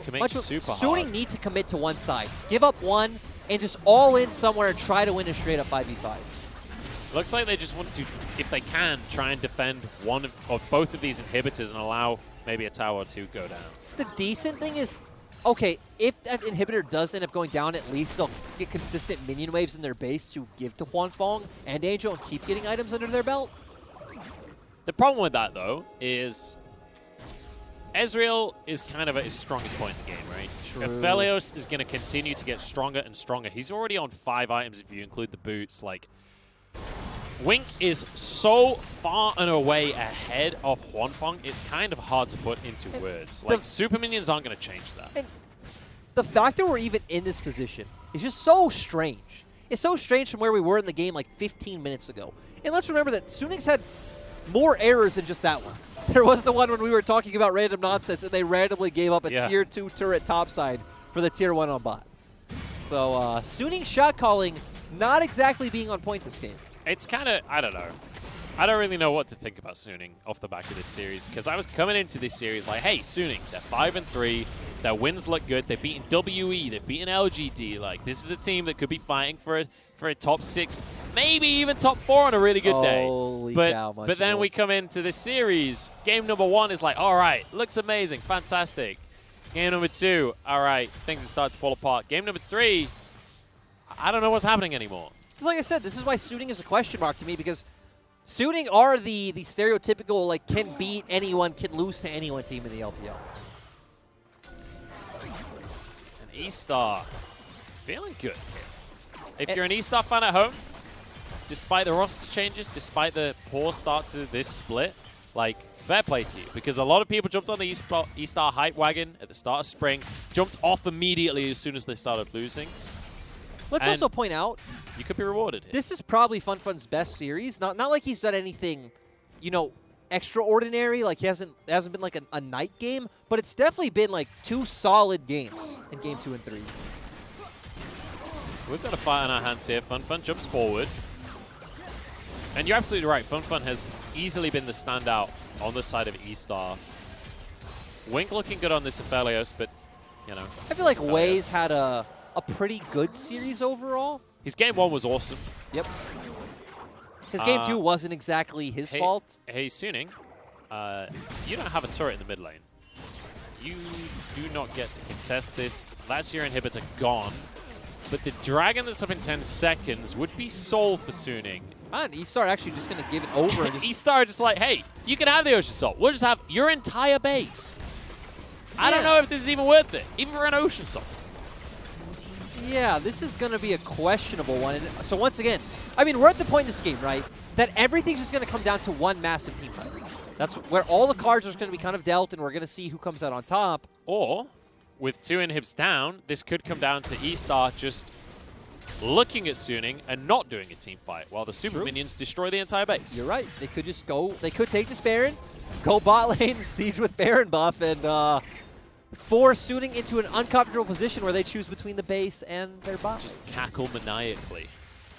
commits super hard. Suning need to commit to one side. Give up one and just all in somewhere and try to win a straight up 5v5. Looks like they just want to, if they can, try and defend one of both of these inhibitors and allow maybe a tower or two go down. The decent thing is, okay, if that inhibitor does end up going down, at least they'll get consistent minion waves in their base to give to huanfeng and Angel and keep getting items under their belt. The problem with that, though, is Ezreal is kind of at his strongest point in the game, right? True. Aphelios is going to continue to get stronger and stronger. He's already on 5 items if you include the boots. Like, Wink is so far and away ahead of huanfeng, it's kind of hard to put into words. Like, super minions aren't going to change that. And the fact that we're even in this position is just so strange. It's so strange from where we were in the game like 15 minutes ago. And let's remember that Suning's had more errors than just that one. There was the one when we were talking about random nonsense and they randomly gave up a tier 2 turret topside for the tier 1 on bot. So Suning's shot calling not exactly being on point this game. It's kind of, I don't know. I don't really know what to think about Suning off the back of this series, because I was coming into this series like, hey, Suning, they're 5-3, their wins look good, they've beaten WE, they've beaten LGD, like, this is a team that could be fighting for a top 6, maybe even top 4 on a really good day. Holy cow, but then we come into this series, game number 1 is like, all right, looks amazing, fantastic. Game number 2, all right, things are starting to fall apart. Game number 3, I don't know what's happening anymore. Like I said, this is why Suning is a question mark to me, because Suning are the stereotypical, like, can beat anyone, can lose to anyone team in the LPL. And eStar feeling good. If you're an eStar fan at home, despite the roster changes, despite the poor start to this split, like, fair play to you, because a lot of people jumped on the eStar hype wagon at the start of spring, jumped off immediately as soon as they started losing. Let's also point out, you could be rewarded here. This is probably Fenfen's best series. Not like he's done anything, you know, extraordinary. Like he hasn't been like a night game, but it's definitely been like 2 solid games in game 2 and 3. We've got a fight on our hands here. Fenfen jumps forward. And you're absolutely right. Fenfen has easily been the standout on the side of eStar. Wink looking good on this Aphelios, but, you know. I feel like Wei's had a pretty good series overall. His game 1 was awesome. Yep. His game 2 wasn't exactly his fault. Hey, Suning, you don't have a turret in the mid lane. You do not get to contest this. That's your inhibitor gone. But the dragon that's up in 10 seconds would be soul for Suning. And eStar actually just going to give it over. And eStar just like, hey, you can have the Ocean Salt. We'll just have your entire base. I don't know if this is even worth it, even for an Ocean Salt. Yeah, this is going to be a questionable one. And so once again, I mean, we're at the point in this game, right, that everything's just going to come down to one massive team fight. That's where all the cards are going to be kind of dealt, and we're going to see who comes out on top. Or, with 2 inhibs down, this could come down to eStar just looking at Suning and not doing a team fight, while the super minions destroy the entire base. You're right. They could just go, they could take this Baron, go bot lane, siege with Baron buff, and force Suning into an uncomfortable position where they choose between the base and their bot. Just cackle maniacally.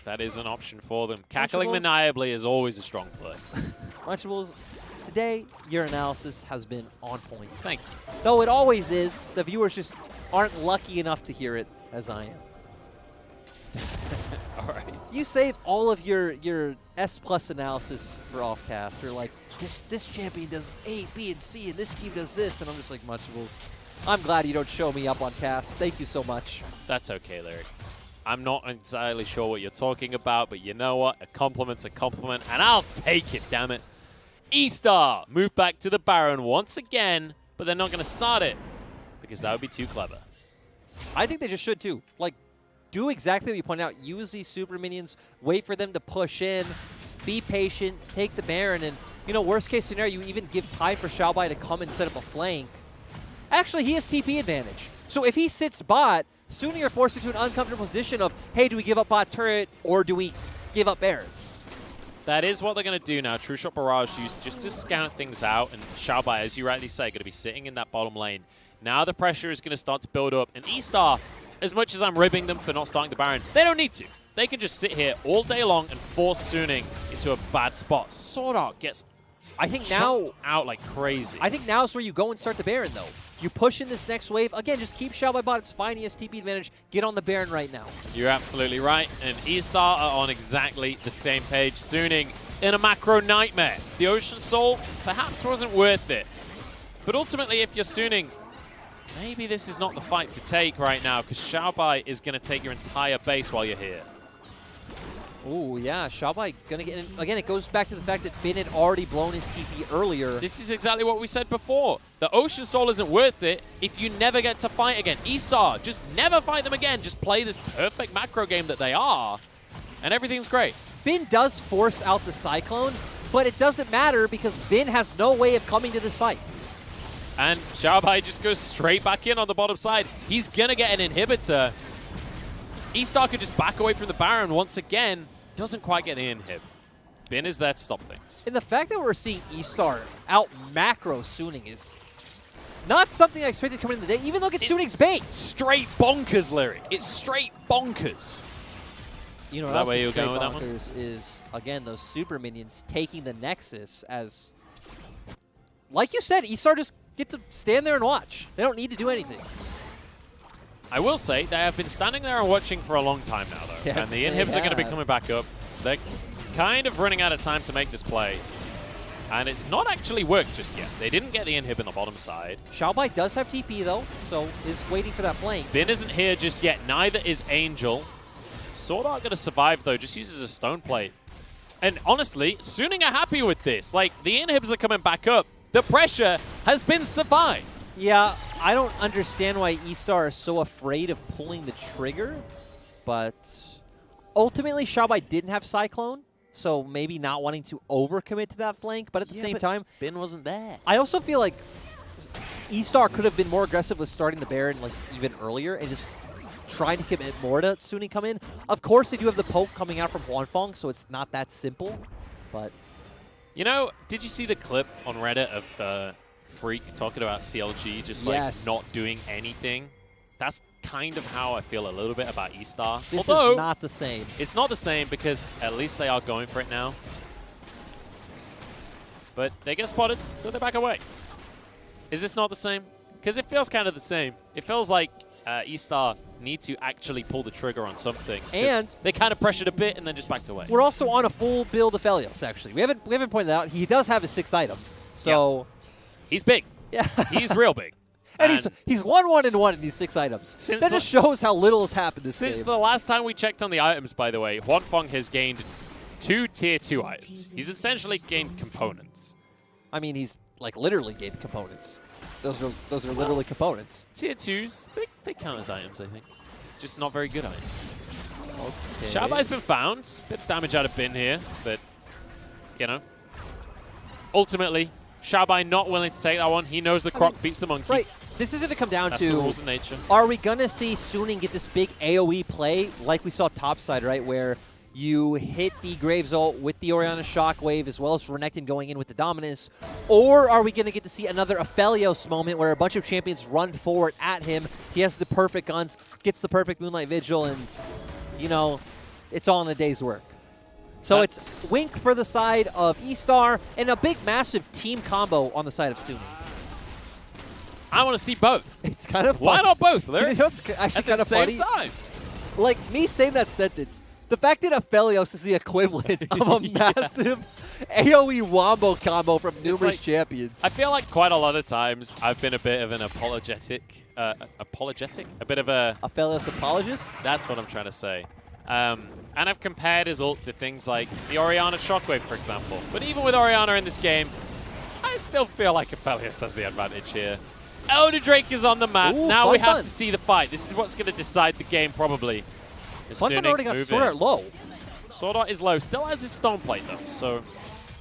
That is an option for them. Cackling Lunchables. maniacally is always a strong play. Lunchables, today your analysis has been on point. Thank you. Though it always is, the viewers just aren't lucky enough to hear it as I am. All right. You save all of your S+ analysis for offcast. You're like, this champion does A, B, and C, and this team does this, and I'm just like, Munchables, I'm glad you don't show me up on cast. Thank you so much. That's okay, Lyric. I'm not entirely sure what you're talking about, but you know what? A compliment's a compliment, and I'll take it, damn it. eStar move back to the Baron once again, but they're not going to start it because that would be too clever. I think they just should too. Like, do exactly what you pointed out. Use these super minions, wait for them to push in, be patient, take the Baron, and, you know, worst case scenario, you even give time for Xiaobai to come and set up a flank. Actually, he has TP advantage. So if he sits bot, soon you're forced into an uncomfortable position of, hey, do we give up bot turret or do we give up Baron? That is what they're going to do now. True Shot Barrage used just to scout things out, and Xiaobai, as you rightly say, going to be sitting in that bottom lane. Now the pressure is going to start to build up, and eStar, as much as I'm ribbing them for not starting the Baron, they don't need to. They can just sit here all day long and force Suning into a bad spot. SwordArt gets chucked out like crazy. I think now is where you go and start the Baron, though. You push in this next wave. Again, just keep Xiaobai bot. It's fine. He has TP advantage. Get on the Baron right now. You're absolutely right. And eStar are on exactly the same page. Suning in a macro nightmare. The Ocean Soul perhaps wasn't worth it. But ultimately, if you're Suning, maybe this is not the fight to take right now, because Xiaobai is going to take your entire base while you're here. Ooh, yeah, Xiaobai gonna get in. Again, it goes back to the fact that Finn had already blown his TP earlier. This is exactly what we said before. The Ocean Soul isn't worth it if you never get to fight again. eStar, just never fight them again. Just play this perfect macro game that they are, and everything's great. Finn does force out the Cyclone, but it doesn't matter because Finn has no way of coming to this fight. And Xiaobai just goes straight back in on the bottom side. He's going to get an inhibitor. eStar could just back away from the Baron once again. Doesn't quite get the inhib. Bin is there to stop things. And the fact that we're seeing eStar out macro Suning is not something I expected coming in the day. Even look at Suning's base. Straight bonkers, Lyric. It's straight bonkers. You know, is that where you're going with that one? Is, again, those super minions taking the Nexus as, like you said, eStar just get to stand there and watch. They don't need to do anything. I will say they have been standing there and watching for a long time now, though. Yes, and the inhibs are going to be coming back up. They're kind of running out of time to make this play. And it's not actually worked just yet. They didn't get the inhib in the bottom side. Xiaobai does have TP, though, so is waiting for that flank. Bin isn't here just yet. Neither is Angel. SwordArt going to survive, though. Just uses a stone plate. And honestly, Suning are happy with this. Like, the inhibs are coming back up. The pressure has been survived. Yeah, I don't understand why eStar is so afraid of pulling the trigger, but ultimately Xiaobai didn't have Cyclone, so maybe not wanting to overcommit to that flank, but at the same time, Bin wasn't there. I also feel like eStar could have been more aggressive with starting the Baron like even earlier and just trying to commit more to Suning come in. Of course, they do have the poke coming out from huanfeng, so it's not that simple, but... You know, did you see the clip on Reddit of Freak talking about CLG just like not doing anything? That's kind of how I feel a little bit about eStar. This Although, is not the same. It's not the same because at least they are going for it now. But they get spotted, so they back away. Is this not the same? Because it feels kind of the same. It feels like eStar need to actually pull the trigger on something. And they kind of pressured a bit and then just backed away. We're also on a full build of Aphelios, actually. We haven't pointed out. He does have his 6th item. So... Yep. He's big. Yeah. He's real big. And he's 1-1-1 in these 6 items. That just shows how little has happened this game. Since the last time we checked on the items, by the way, huanfeng has gained 2 tier 2 items. He's essentially gained components. I mean, he's like literally gained components. Those are literally components. Tier 2s, they count as items, I think. Just not very good items. Okay. Xiaobai's been found. Bit of damage out of Bin here, but, you know. Ultimately, Xiaobai not willing to take that one. He knows the croc beats the monkey. Right. This is going to come down That's to... the rules of nature. Are we going to see Suning get this big AoE play like we saw topside, right? Where you hit the Graves ult with the Orianna Shockwave as well as Renekton going in with the Dominance? Or are we going to get to see another Aphelios moment where a bunch of champions run forward at him, he has the perfect guns, gets the perfect Moonlight Vigil, and, you know, it's all in a day's work. So it's Wink for the side of eStar and a big, massive team combo on the side of Sumi. I want to see both. It's kind of fun. Why not both, Larry? You know what's actually kind of funny? At the same time. Like, me saying that sentence, the fact that Aphelios is the equivalent of a massive AoE wombo combo from numerous champions. I feel like quite a lot of times I've been a bit of an apologetic? A bit of a... Aphelios apologist? That's what I'm trying to say. And I've compared his ult to things like the Orianna Shockwave, for example. But even with Orianna in this game, I still feel like Aphelios has the advantage here. Elder Drake is on the map. Ooh, now we have fun. to see the fight. This is what's going to decide the game, probably. Fenfen already got SwordArt low. SwordArt is low. Still has his stone plate, though. So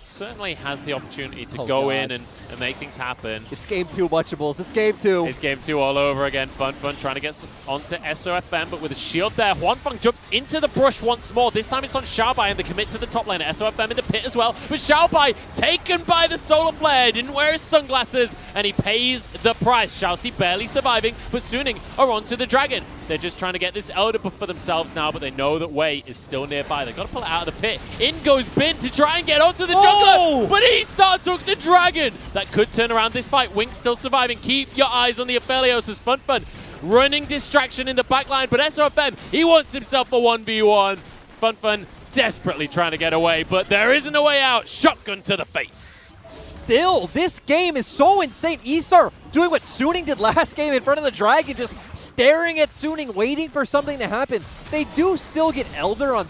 certainly has the opportunity to go God. in and make things happen. It's game 2, Watchables. It's game 2. It's game 2 all over again. Fenfen trying to get onto SofM, but with a shield there. Huanfeng jumps into the brush once more. This time it's on Xiaobai, and they commit to the top lane. SofM in the pit as well. But Xiaobai taken by the solar flare. Didn't wear his sunglasses, and he pays the price. Xiaobai barely surviving, but Suning are onto the dragon. They're just trying to get this Elder buff for themselves now, but they know that Wei is still nearby. They've got to pull it out of the pit. In goes Bin to try and get onto the jungler, but eStar took the dragon. That could turn around this fight. Wink still surviving. Keep your eyes on the Aphelios as Fenfen running distraction in the backline, but SofM, he wants himself a 1v1. Fenfen desperately trying to get away, but there isn't a way out. Shotgun to the face. Still, this game is so insane. eStar doing what Suning did last game in front of the dragon, just staring at Suning, waiting for something to happen. They do still get Elder on...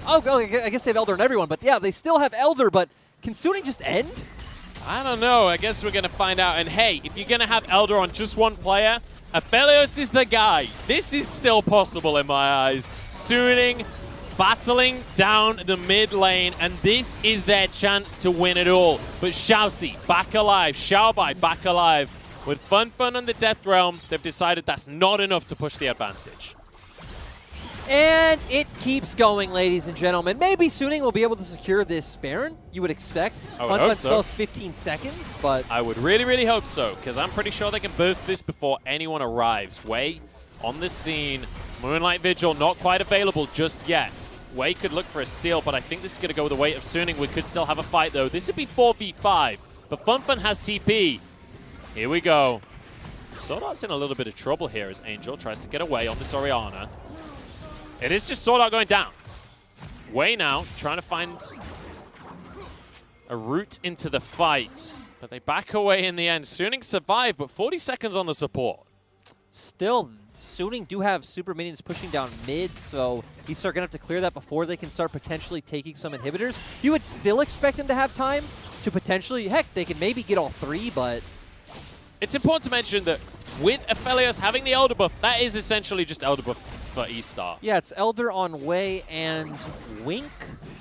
Oh, I guess they have Elder on everyone, but yeah, they still have Elder, but can Suning just end? I don't know. I guess we're going to find out. And hey, if you're going to have Elder on just one player, Aphelios is the guy. This is still possible in my eyes. Suning battling down the mid lane, and this is their chance to win it all. But Xiaobai back alive, Xiaobai back alive. With Fenfen on the Death Realm, they've decided that's not enough to push the advantage. And it keeps going, ladies and gentlemen. Maybe Suning will be able to secure this Baron, you would expect. I would hope so. Still has 15 seconds, but... I would really, really hope so, because I'm pretty sure they can burst this before anyone arrives. Wei on the scene. Moonlight Vigil not quite available just yet. Wei could look for a steal, but I think this is going to go with the weight of Suning. We could still have a fight, though. This would be 4v5, but Fenfen has TP. Here we go. SwordArt's in a little bit of trouble here as Angel tries to get away on this Orianna. It is just SwordArt going down. Wei now trying to find a route into the fight, but they back away in the end. Suning survived, but 40 seconds on the support. Still, Suning do have super minions pushing down mid, so eStar going to have to clear that before they can start potentially taking some inhibitors. You would still expect them to have time to potentially, heck, they can maybe get all 3, but... It's important to mention that with Aphelios having the Elder buff, that is essentially just Elder buff for eStar. Yeah, it's Elder on Wei and Wink,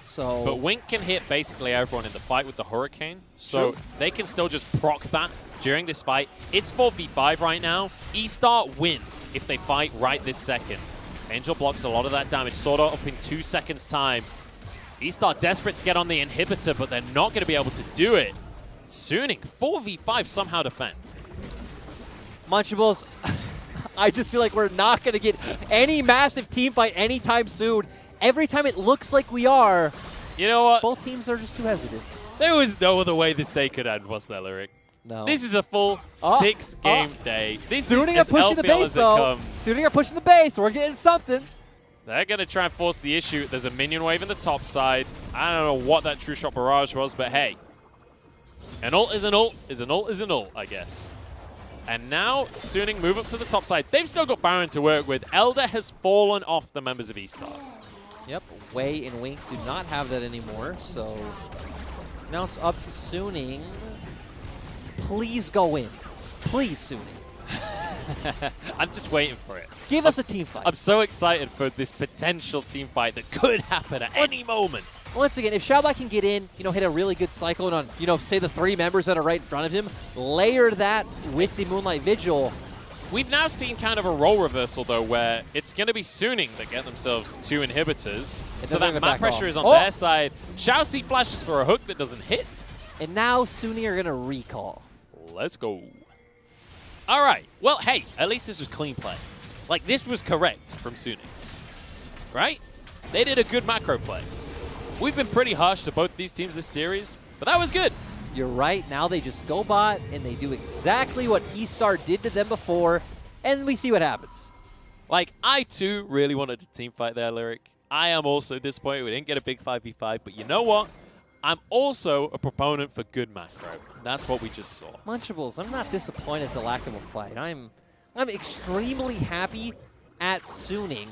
so... But Wink can hit basically everyone in the fight with the Hurricane, so they can still just proc that during this fight. It's 4v5 right now. eStar win if they fight right this second. Angel blocks a lot of that damage. SwordArt up in 2 seconds' time. eStar desperate to get on the inhibitor, but they're not going to be able to do it. Suning, 4v5 somehow defend. Munchables, I just feel like we're not going to get any massive team fight anytime soon. Every time it looks like we are, you know what? Both teams are just too hesitant. There was no other way this day could end, was there, Lyric? No. This is a full 6-game day. This Suning is are pushing the base, though. Suning are pushing the base. We're getting something. They're going to try and force the issue. There's a minion wave in the top side. I don't know what that True Shot Barrage was, but hey. An ult is an ult is an ult is an ult, I guess. And now Suning move up to the top side. They've still got Baron to work with. Elder has fallen off the members of eStar. Yep, Wei and Wink do not have that anymore, so now it's up to Suning to please go in. Please, Suning. I'm just waiting for it. Give us a team fight. I'm so excited for this potential team fight that could happen at any moment. Once again, if Xiaobai can get in, hit a really good cyclone on, say the 3 members that are right in front of him, layer that with the Moonlight Vigil. We've now seen kind of a role reversal, though, where it's going to be Suning that get themselves 2 inhibitors. So that map pressure is on their side. Xiaobai flashes for a hook that doesn't hit. And now Suning are going to recall. Let's go. All right. Well, hey, at least this was clean play. Like, this was correct from Suning. Right? They did a good macro play. We've been pretty harsh to both these teams this series, but that was good. You're right. Now they just go bot, and they do exactly what eStar did to them before, and we see what happens. Like, I too really wanted a team fight there, Lyric. I am also disappointed we didn't get a big 5v5, but you know what? I'm also a proponent for good macro. That's what we just saw. Munchables, I'm not disappointed at the lack of a fight. I'm extremely happy at Suning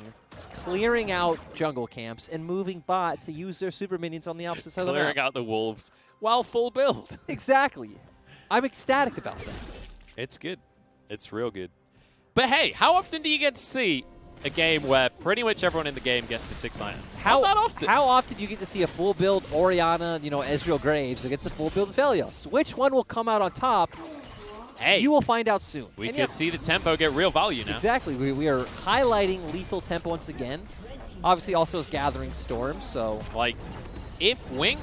clearing out jungle camps and moving bot to use their super minions on the opposite side of the map. Clearing out the wolves while full build. Exactly. I'm ecstatic about that. It's good. It's real good. But hey, how often do you get to see a game where pretty much everyone in the game gets to 6 items? Not that often. How often do you get to see a full build Orianna, Ezreal Graves against a full build Aphelios? Which one will come out on top? Hey, you will find out soon. We could see the tempo get real value now. Exactly. We are highlighting lethal tempo once again. Obviously, also is Gathering Storm, so... Like, if Wink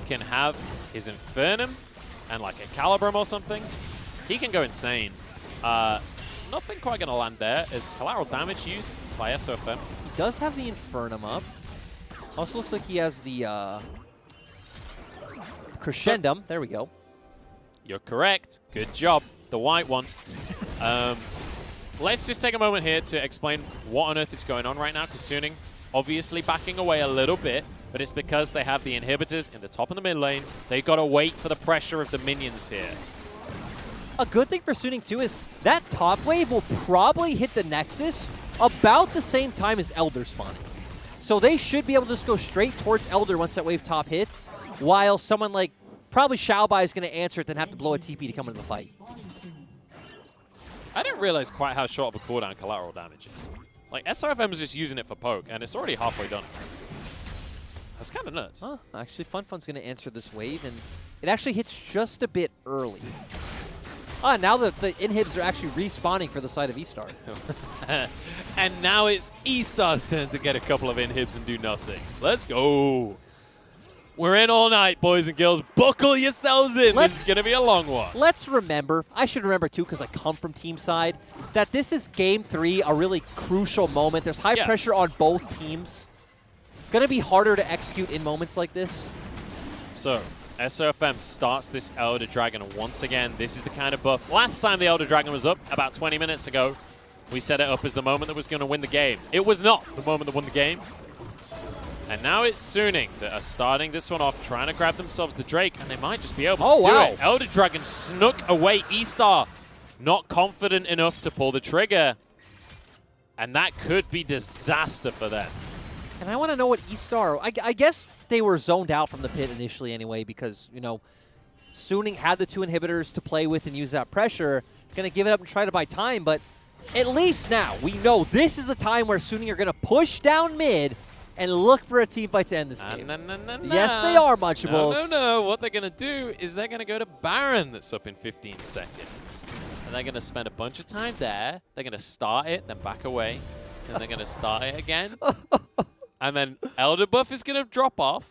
can have his Infernum and like a Calibrum or something, he can go insane. Nothing quite going to land there as collateral damage used by SofM. He does have the Infernum up. Also looks like he has the Crescendum. There we go. You're correct. Good job. The white one. Let's just take a moment here to explain what on earth is going on right now, because Suning obviously backing away a little bit, but it's because they have the inhibitors in the top and the mid lane. They've got to wait for the pressure of the minions here. A good thing for Suning, too, is that top wave will probably hit the Nexus about the same time as Elder spawning. So they should be able to just go straight towards Elder once that wave top hits, while someone like probably Xiaobai is going to answer it, then have to blow a TP to come into the fight. I didn't realize quite how short of a cooldown collateral damage is. Like, SRFM is just using it for poke, and it's already halfway done. That's kind of nuts. Huh. Actually, Fun's going to answer this wave, and it actually hits just a bit early. Now the inhibs are actually respawning for the side of eStar. And now it's eStar's turn to get a couple of inhibs and do nothing. Let's go. We're in all night, boys and girls. Buckle yourselves in. This is going to be a long one. Let's remember, I should remember too, because I come from team side, that this is game 3, a really crucial moment. There's high pressure on both teams. Going to be harder to execute in moments like this. So, SofM starts this Elder Dragon once again. This is the kind of buff. Last time the Elder Dragon was up, about 20 minutes ago, we set it up as the moment that was going to win the game. It was not the moment that won the game. And now it's Suning that are starting this one off, trying to grab themselves the Drake, and they might just be able to do it. Elder Dragon snuck away eStar, not confident enough to pull the trigger. And that could be disaster for them. And I want to know what eStar... I guess they were zoned out from the pit initially anyway because, Suning had the 2 inhibitors to play with and use that pressure. Going to give it up and try to buy time, but at least now we know this is the time where Suning are going to push down mid and look for a team fight to end this game. Yes, they are, Munchables. No. What they're going to do is they're going to go to Baron that's up in 15 seconds. And they're going to spend a bunch of time there. They're going to start it, then back away. And they're going to start it again. And then Elder buff is going to drop off.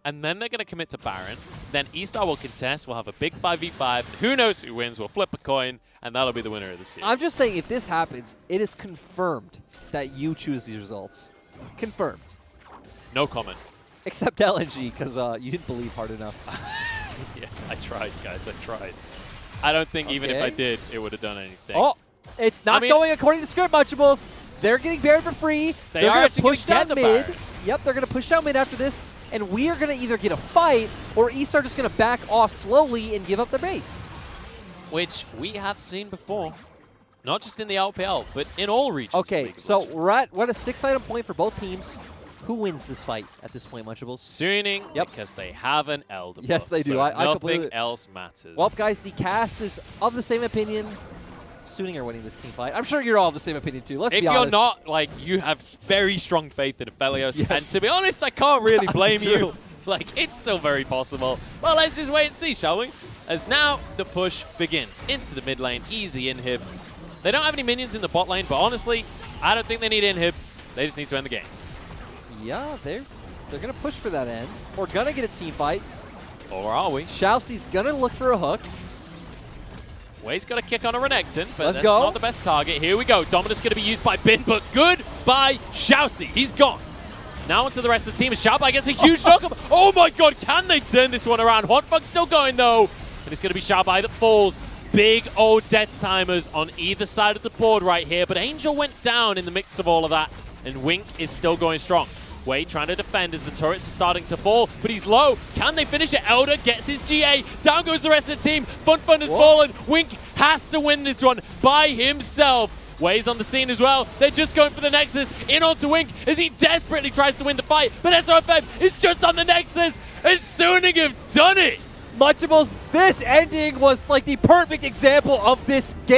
And then they're going to commit to Baron. Then eStar will contest. We'll have a big 5v5. Who knows who wins? We'll flip a coin. And that'll be the winner of the series. I'm just saying, if this happens, it is confirmed that you choose these results. Confirmed. No comment. Except LNG, because you didn't believe hard enough. Yeah, I tried, guys. I tried. I don't think even if I did, it would have done anything. Oh, it's not going according to script, Munchables. They're getting buried for free. They're going to push down mid. Yep, they're going to push down mid after this. And we are going to either get a fight, or eStar just going to back off slowly and give up their base. Which we have seen before. Not just in the LPL, but in all regions. Okay, so we're at a 6-item point for both teams. Who wins this fight at this point, Munchables? Suning, because they have an Elder buff. Yes, they do. So nothing else matters. Well, guys, the cast is of the same opinion. Suning are winning this team fight. I'm sure you're all of the same opinion, too. Let's be honest. If you're not, you have very strong faith in Aphelios. Yes. And to be honest, I can't really blame you. It's still very possible. Well, let's just wait and see, shall we? As now the push begins into the mid lane. Easy inhib. They don't have any minions in the bot lane, but honestly, I don't think they need inhibs. They just need to end the game. Yeah, they're going to push for that end. We're going to get a team fight. Or are we? Xiaoxi's going to look for a hook. Wei's got a kick on a Renekton, but that's not the best target. Here we go. Dominus going to be used by Bin, but good by Xiaoci. He's gone. Now onto the rest of the team. Xiaobai gets a huge knockup. Oh my god, can they turn this one around? huanfeng's still going though. And it's going to be Xiaobai that falls. Big old death timers on either side of the board right here. But Angel went down in the mix of all of that. And Wink is still going strong. Wade trying to defend as the turrets are starting to fall, but he's low. Can they finish it? Elder gets his GA. Down goes the rest of the team. Fenfen has fallen. Wink has to win this one by himself. Way's on the scene as well. They're just going for the Nexus. In onto Wink as he desperately tries to win the fight. But SofM is just on the Nexus. And Suning have done it. Munchables, this ending was like the perfect example of this game.